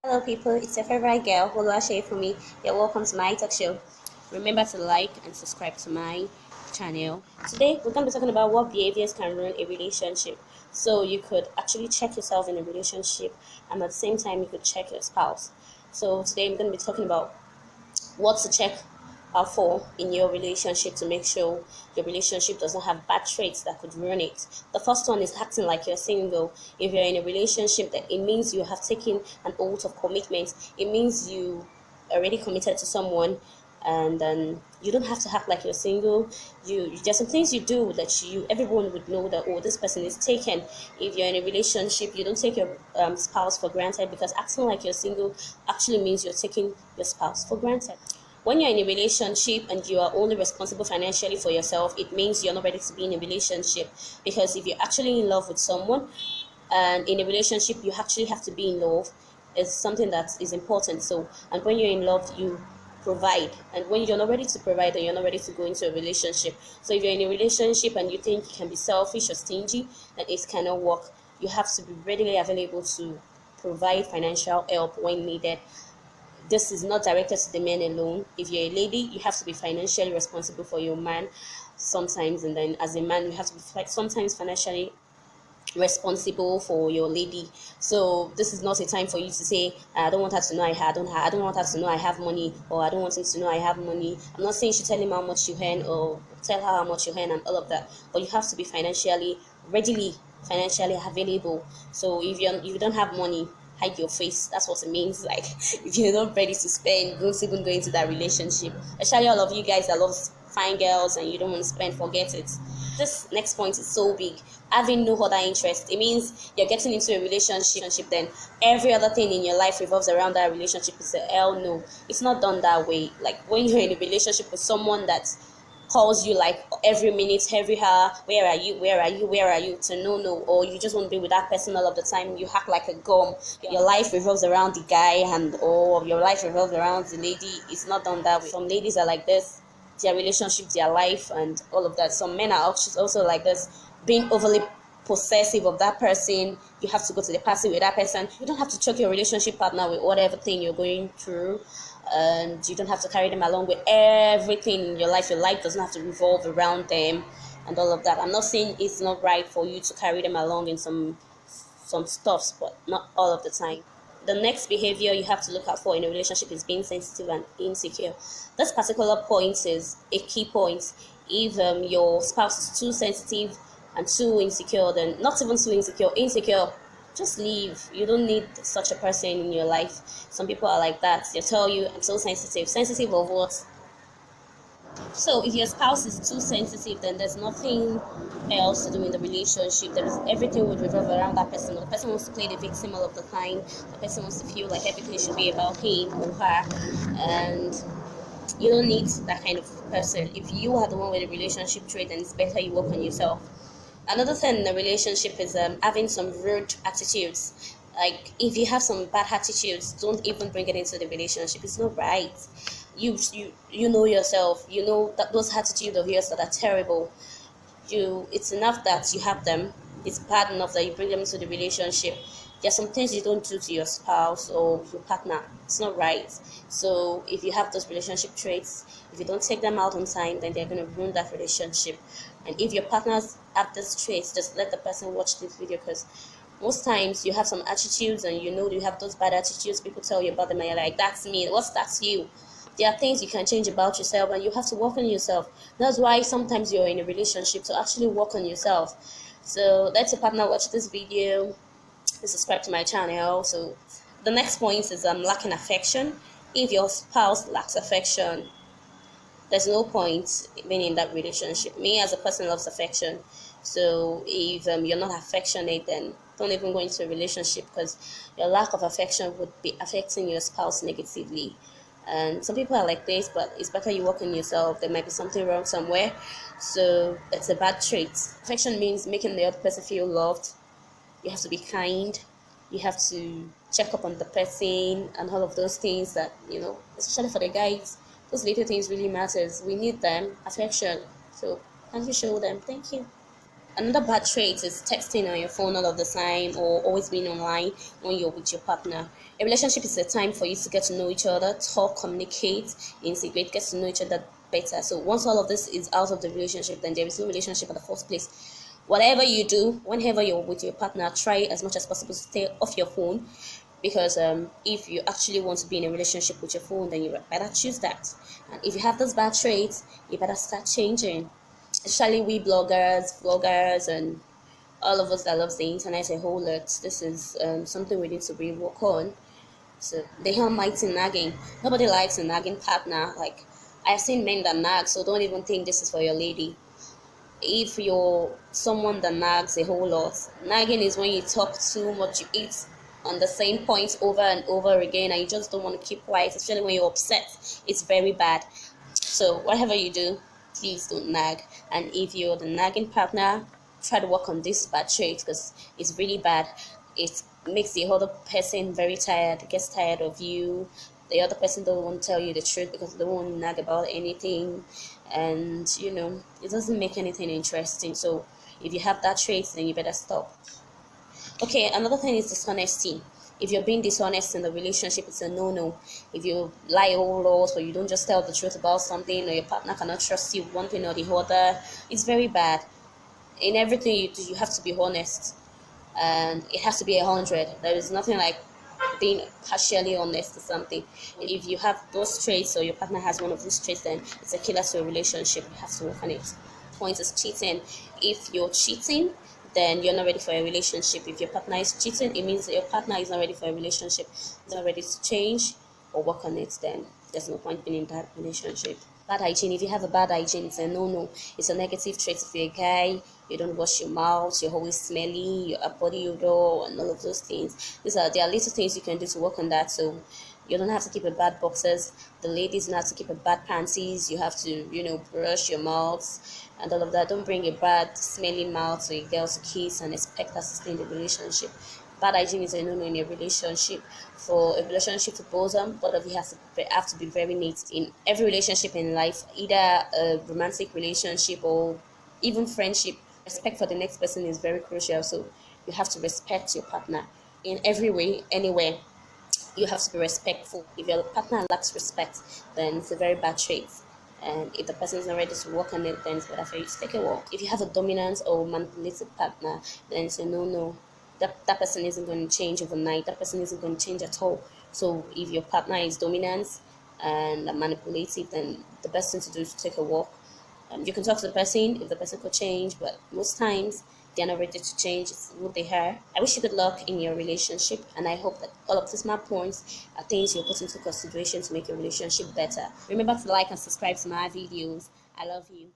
Hello people, it's your favorite girl, Seyifunmi. You're welcome to my talk show. Remember to like and subscribe to my channel. Today we're going to be talking about what behaviors can ruin a relationship. So you could actually check yourself in a relationship and at the same time you could check your spouse. So today I'm going to be talking about what to check out for in your relationship to make sure your relationship doesn't have bad traits that could ruin it. The first one is acting like you're single. If you're in a relationship, that it means you have taken an oath of commitment. It means you already committed to someone, and then you don't have to act like you're single. There's some things you do that everyone would know that, oh, this person is taken. If you're in a relationship, you don't take your spouse for granted, because acting like you're single actually means you're taking your spouse for granted. When you're in a relationship and you are only responsible financially for yourself, it means you're not ready to be in a relationship. Because if you're actually in love with someone, and in a relationship you actually have to be in love, is something that is important. So, and when you're in love, you provide, and when you're not ready to provide, then you're not ready to go into a relationship. So if you're in a relationship and you think you can be selfish or stingy, then it cannot work. You have to be readily available to provide financial help when needed. This is not directed to the men alone. If you're a lady, you have to be financially responsible for your man sometimes, and then as a man, you have to be sometimes financially responsible for your lady. So this is not a time for you to say, I don't want her to know I don't want her to know I have money, or I don't want him to know I have money. I'm not saying you should tell him how much you earn or tell her how much you earn and all of that, but you have to be financially available. So if you don't have money, hide your face. That's what it means. Like, if you're not ready to spend, don't even go into that relationship. Especially all of you guys that love fine girls and you don't want to spend, forget it. This next point is so big. Having no other interest. It means you're getting into a relationship, then every other thing in your life revolves around that relationship. It's a hell no. It's not done that way. Like, when you're in a relationship with someone that calls you like every minute, every hour, where are you, to no, or you just want to be with that person all of the time, you hack like a gum. Your life revolves around the guy, and or your life revolves around the lady. It's not done that way. Some ladies are like this, their relationship, their life, and all of that. Some men are also like this, being overly possessive of that person. You have to go to the party with that person. You don't have to choke your relationship partner with whatever thing you're going through, and you don't have to carry them along with everything in your life. Your life doesn't have to revolve around them and all of that. I'm not saying it's not right for you to carry them along in some stuffs, but not all of the time. The next behavior you have to look out for in a relationship is being sensitive and insecure. This particular point is a key point. If your spouse is too sensitive and too insecure, then not even too insecure, just leave. You don't need such a person in your life. Some people are like that. They tell you, I'm so sensitive. Sensitive of what? So if your spouse is too sensitive, then there's nothing else to do in the relationship. There's everything would revolve around that person. The person wants to play the victim all of the time. The person wants to feel like everything should be about him or her, and you don't need that kind of person. If you are the one with a relationship trait, then it's better you work on yourself. Another thing in a relationship is having some rude attitudes. Like, if you have some bad attitudes, don't even bring it into the relationship. It's not right. You know yourself. You know that those attitudes of yours that are terrible. It's enough that you have them. It's bad enough that you bring them into the relationship. There are some things you don't do to your spouse or your partner. It's not right. So if you have those relationship traits, if you don't take them out on time, then they're going to ruin that relationship. And if your partners have these traits, just let the person watch this video, because most times you have some attitudes and you know you have those bad attitudes. People tell you about them and you're like, that's me. That's you? There are things you can change about yourself, and you have to work on yourself. That's why sometimes you're in a relationship to actually work on yourself. So let your partner watch this video and subscribe to my channel. So the next point is lacking affection. If your spouse lacks affection, there's no point being in that relationship. Me as a person loves affection. So if you're not affectionate, then don't even go into a relationship, because your lack of affection would be affecting your spouse negatively. And some people are like this, but it's better you work on yourself. There might be something wrong somewhere. So it's a bad trait. Affection means making the other person feel loved. You have to be kind. You have to check up on the person and all of those things that, especially for the guys, those little things really matters. We need them, affection. So can you show them? Thank you. Another bad trait is texting on your phone all of the time or always being online when you're with your partner. A relationship is a time for you to get to know each other, talk, communicate, integrate, get to know each other better. So once all of this is out of the relationship, then there is no relationship in the first place. Whatever you do, whenever you're with your partner, try as much as possible to stay off your phone, because if you actually want to be in a relationship with your phone, then you better choose that. And if you have those bad traits, you better start changing. Especially we bloggers, vloggers, and all of us that loves the internet a whole lot. This is something we need to really work on. So the almighty nagging. Nobody likes a nagging partner. Like, I've seen men that nag, so don't even think this is for your lady. If you're someone that nags a whole lot, nagging is when you talk too much, you eat on the same point over and over again, and you just don't want to keep quiet, especially when you're upset. It's very bad. So whatever you do, please don't nag. And if you're the nagging partner, try to work on this bad trait, because it's really bad. It makes the other person very tired, gets tired of you. The other person don't want to tell you the truth because they don't want to nag about anything, and it doesn't make anything interesting. So if you have that trait, then you better stop. Okay, another thing is dishonesty. If you're being dishonest in the relationship, it's a no-no. If you lie a whole lot, or you don't just tell the truth about something, or your partner cannot trust you one thing or the other, it's very bad. In everything you do, you have to be honest, and it has to be 100. There is nothing like being partially honest or something. If you have those traits, or your partner has one of those traits, then it's a killer to a relationship. You have to work on it. Point is cheating. If you're cheating, then you're not ready for a relationship. If your partner is cheating, it means that your partner is not ready for a relationship. He's not ready to change or work on it, then there's no point being in that relationship. Bad hygiene. If you have a bad hygiene, it's a no-no. It's a negative trait. If you're a guy, you don't wash your mouth, you're always smelly, you're a body odor, and all of those things. There are little things you can do to work on that. So you don't have to keep a bad boxers. The ladies don't have to keep a bad panties. You have to, brush your mouths and all of that. Don't bring a bad smelly mouth to a girl's kiss and expect her to stay in the relationship. Bad hygiene is a no-no in a relationship. For a relationship to blossom, both of you have to be very neat. In every relationship in life, either a romantic relationship or even friendship, respect for the next person is very crucial. So you have to respect your partner in every way, anywhere. You have to be respectful. If your partner lacks respect, then it's a very bad trait. And if the person is not ready to work on it, then it's better for you to take a walk. If you have a dominant or manipulative partner, then it's a no-no. That person isn't going to change overnight. That person isn't going to change at all. So if your partner is dominant and manipulative, then the best thing to do is to take a walk. You can talk to the person if the person could change, but most times they're not ready to change. It's who they are. I wish you good luck in your relationship, and I hope that all of these my points are things you'll put into consideration to make your relationship better. Remember to like and subscribe to my videos. I love you.